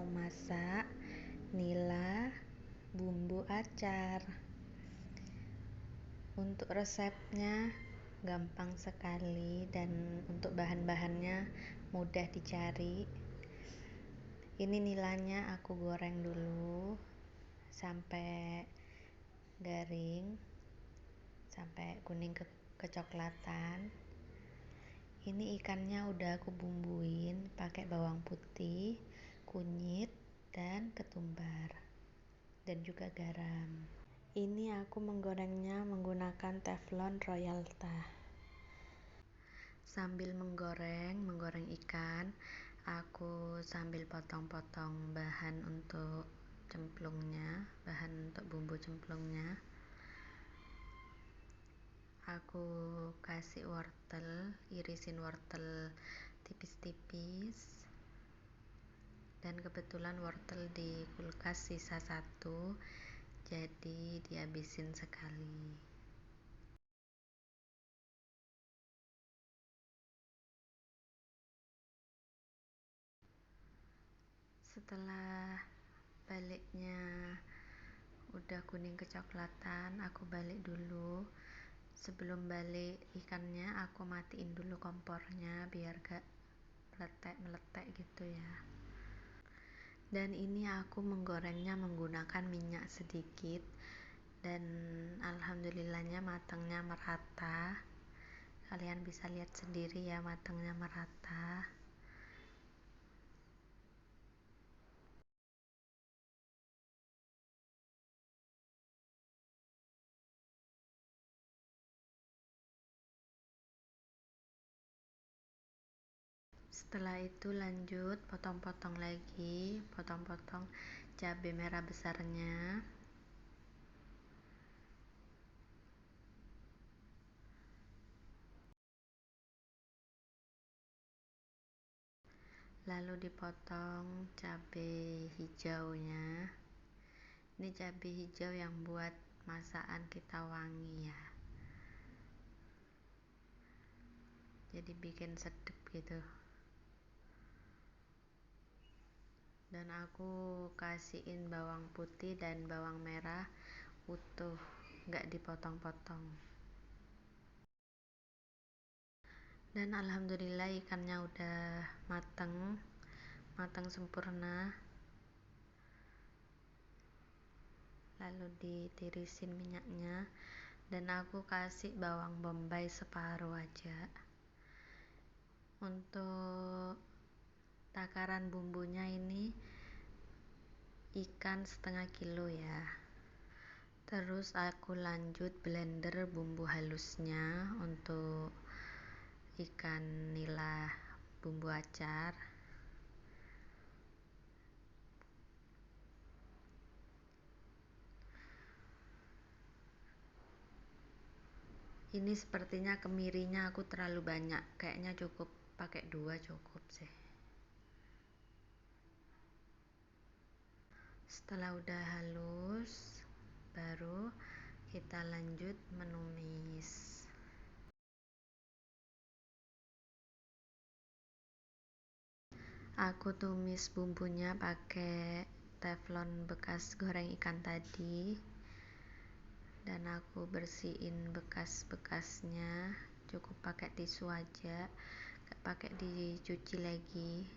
mau masak nila bumbu acar. Untuk resepnya gampang sekali dan untuk bahan-bahannya mudah dicari. Ini nilanya aku goreng dulu sampai garing, sampai kuning kecoklatan. Ini ikannya udah aku bumbuin pakai bawang putih, kunyit, dan ketumbar, dan juga garam. Ini aku menggorengnya menggunakan teflon Royalta. Sambil menggoreng ikan, aku sambil potong-potong bahan untuk cemplungnya, bahan untuk bumbu cemplungnya. Aku kasih wortel, irisin wortel tipis-tipis, dan kebetulan wortel di kulkas sisa satu, jadi dihabisin sekali. Setelah baliknya udah kuning kecoklatan, aku balik dulu. Sebelum balik ikannya aku matiin dulu kompornya biar gak meletek gitu ya. Dan ini aku menggorengnya menggunakan minyak sedikit, dan alhamdulillahnya matangnya merata. Kalian bisa lihat sendiri ya, matangnya merata. Setelah itu lanjut potong-potong lagi, potong-potong cabai merah besarnya. Lalu dipotong cabai hijaunya. Ini cabai hijau yang buat masakan kita wangi ya, jadi bikin sedap gitu. Dan aku kasihin bawang putih dan bawang merah utuh, nggak dipotong-potong. Dan alhamdulillah ikannya udah matang sempurna. Lalu ditirisin minyaknya, dan aku kasih bawang bombay separuh aja. Untuk takaran bumbunya ini ikan setengah kilo ya. Terus aku lanjut blender bumbu halusnya untuk ikan nila bumbu acar. Ini sepertinya kemirinya aku terlalu banyak, kayaknya cukup pakai 2 cukup sih. Setelah udah halus, baru kita lanjut menumis. Aku tumis bumbunya pakai teflon bekas goreng ikan tadi, dan aku bersihin bekas-bekasnya, cukup pakai tisu aja, gak pakai dicuci lagi,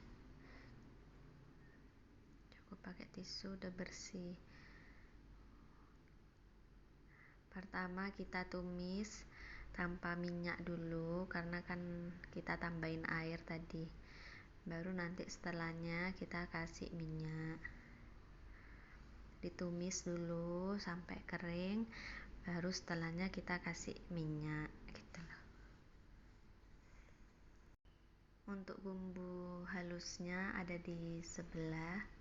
cukup pakai tisu udah bersih. Pertama kita tumis tanpa minyak dulu, karena kan kita tambahin air tadi, baru nanti setelahnya kita kasih minyak. Ditumis dulu sampai kering, baru setelahnya kita kasih minyak gitu loh. Untuk bumbu halusnya ada di sebelah.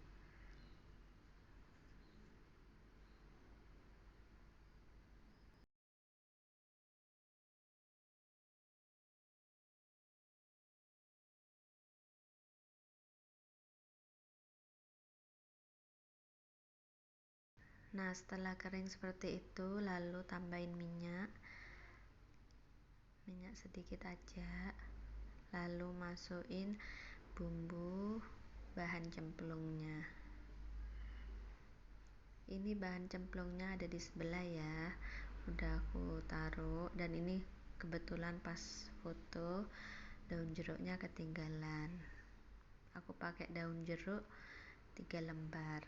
Nah, setelah kering seperti itu, lalu tambahin minyak sedikit aja, lalu masukin bumbu bahan cemplungnya. Ini bahan cemplungnya ada di sebelah ya, udah aku taruh. Dan ini kebetulan pas foto daun jeruknya ketinggalan. Aku pakai daun jeruk 3 lembar.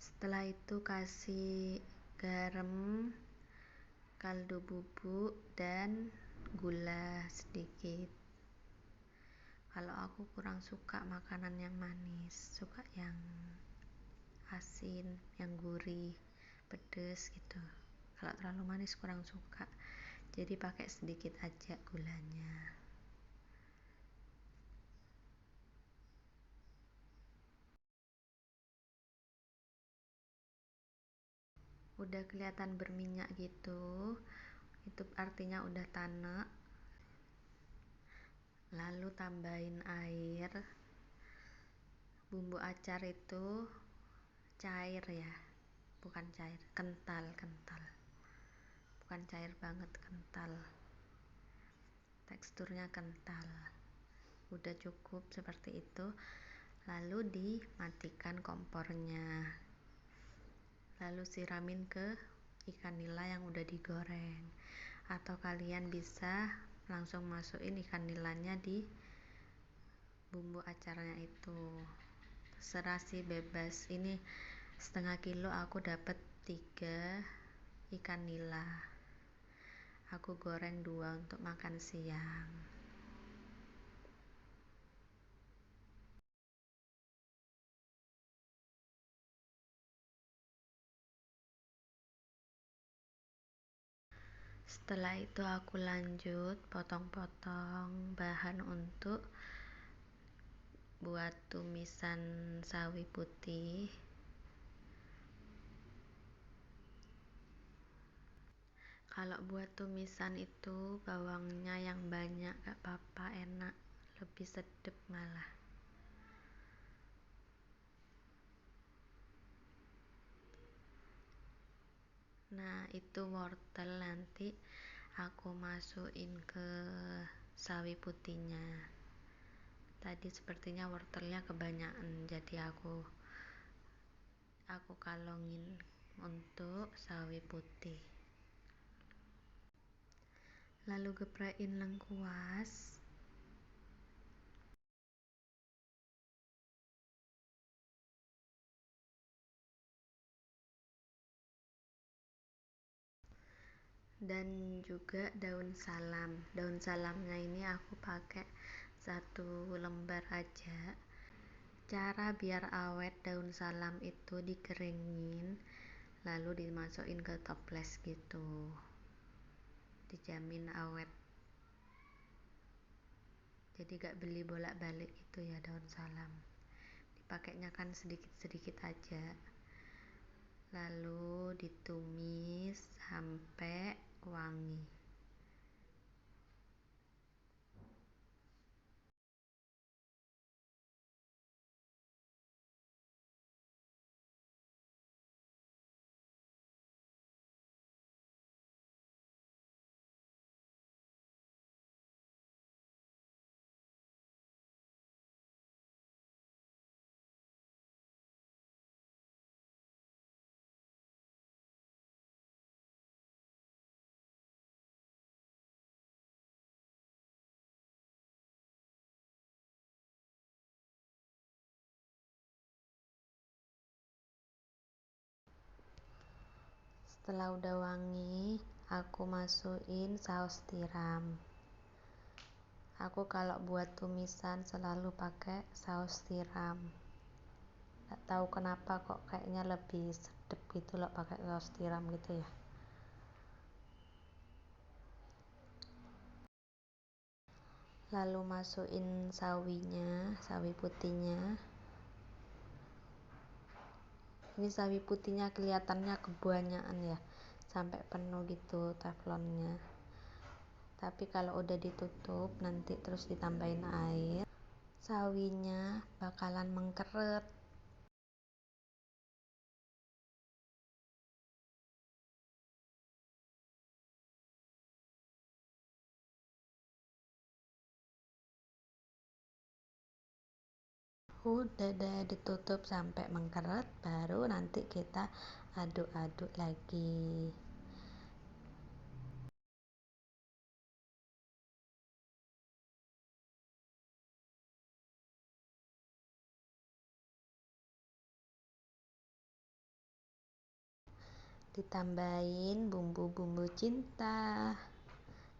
Setelah itu kasih garam, kaldu bubuk, dan gula sedikit. Kalau aku kurang suka makanan yang manis, suka yang asin, yang gurih, pedes gitu. Kalau terlalu manis kurang suka, jadi pakai sedikit aja gulanya. Udah kelihatan berminyak gitu, itu artinya udah tanek. Lalu tambahin air. Bumbu acar itu cair ya, bukan cair, kental, bukan cair banget, kental, teksturnya kental. Udah cukup seperti itu. Lalu dimatikan kompornya, lalu siramin ke ikan nila yang udah digoreng, atau kalian bisa langsung masukin ikan nilanya di bumbu acarnya itu. Terserah sih, bebas. Ini setengah kilo aku dapat 3 ikan nila. Aku goreng 2 untuk makan siang. Setelah itu aku lanjut potong-potong bahan untuk buat tumisan sawi putih. Kalau buat tumisan itu bawangnya yang banyak, gak apa-apa, enak, lebih sedap malah. Nah, itu wortel nanti aku masukin ke sawi putihnya. Tadi sepertinya wortelnya kebanyakan, jadi aku kalongin untuk sawi putih. Lalu geprekin lengkuas. Dan juga daun salam. Daun salamnya ini aku pakai 1 lembar aja. Cara biar awet daun salam itu dikeringin, lalu dimasukin ke toples gitu, dijamin awet. Jadi gak beli bolak-balik gitu ya daun salam, dipakainya kan sedikit-sedikit aja. Lalu ditumis sampai wangi. Setelah udah wangi, aku masukin saus tiram. Aku kalau buat tumisan selalu pakai saus tiram. Gak tahu kenapa kok kayaknya lebih sedep gitu loh pakai saus tiram gitu ya. Lalu masukin sawi putihnya. Ini sawi putihnya kelihatannya kebanyakan ya, sampai penuh gitu teflonnya. Tapi kalau udah ditutup nanti terus ditambahin air, sawinya bakalan mengkeret. Udah deh ditutup sampai mengkeret, baru nanti kita aduk-aduk lagi. Ditambahin bumbu-bumbu cinta,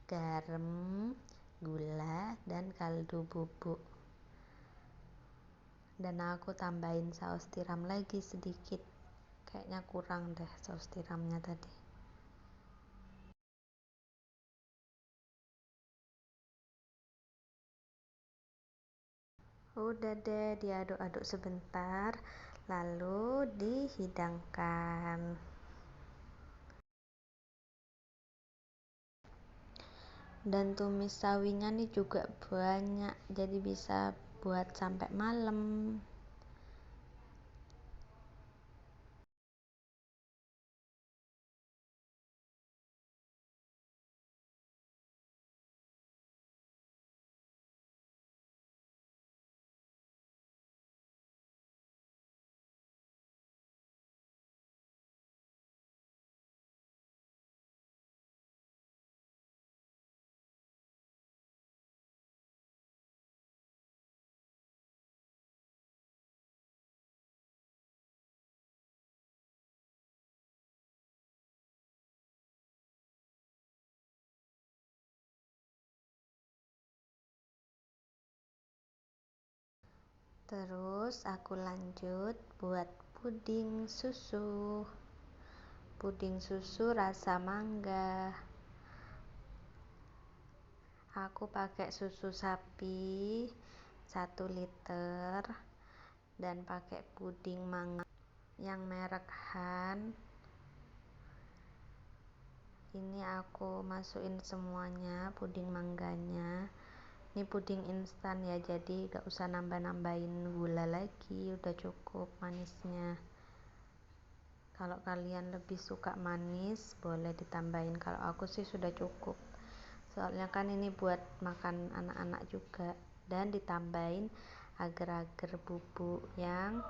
garam, gula, dan kaldu bubuk. Dan aku tambahin saus tiram lagi sedikit, kayaknya kurang deh saus tiramnya tadi. Udah deh diaduk-aduk sebentar, lalu dihidangkan. Dan tumis sawinya nih juga banyak, jadi bisa buat sampai malam. Terus aku lanjut buat puding susu. Puding susu rasa mangga. Aku pakai susu sapi 1 liter dan pakai puding mangga yang merek Han. Ini aku masukin semuanya puding mangganya. Ini puding instan ya, jadi gak usah nambah-nambahin gula lagi, udah cukup manisnya. Kalau kalian lebih suka manis boleh ditambahin, kalau aku sih sudah cukup, soalnya kan ini buat makan anak-anak juga. Dan ditambahin agar-agar bubuk yang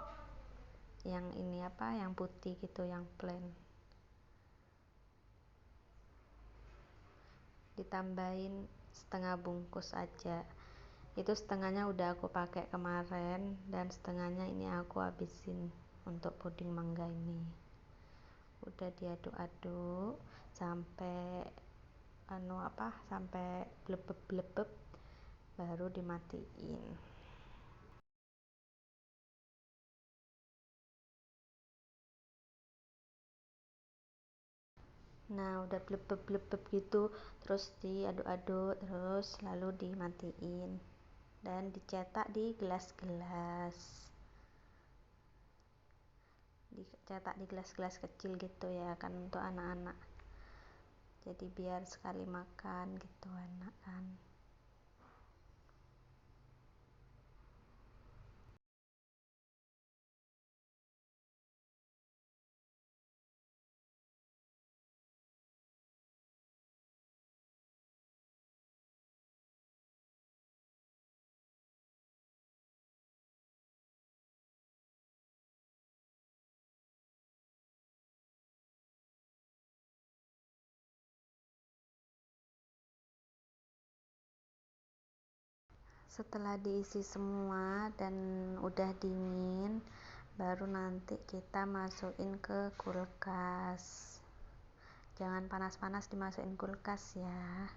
ini apa, yang putih gitu, yang plain. Ditambahin setengah bungkus aja, itu setengahnya udah aku pakai kemarin dan setengahnya ini aku habisin untuk puding mangga ini. Udah diaduk-aduk sampai sampai blebeb-blebeb, baru dimatiin. Nah udah blebeb-blebeb gitu, terus diaduk-aduk terus, lalu dimatiin dan dicetak di gelas-gelas. Dicetak di gelas-gelas kecil gitu ya kan, untuk anak-anak, jadi biar sekali makan gitu enak kan. Setelah diisi semua dan udah dingin, baru nanti kita masukin ke kulkas. Jangan panas-panas dimasukin kulkas ya.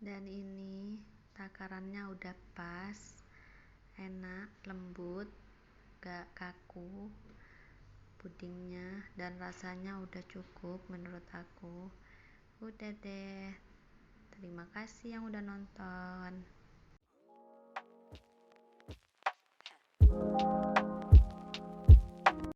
Dan ini takarannya udah pas, enak, lembut, gak kaku pudingnya, dan rasanya udah cukup menurut aku. Udah deh, terima kasih yang udah nonton.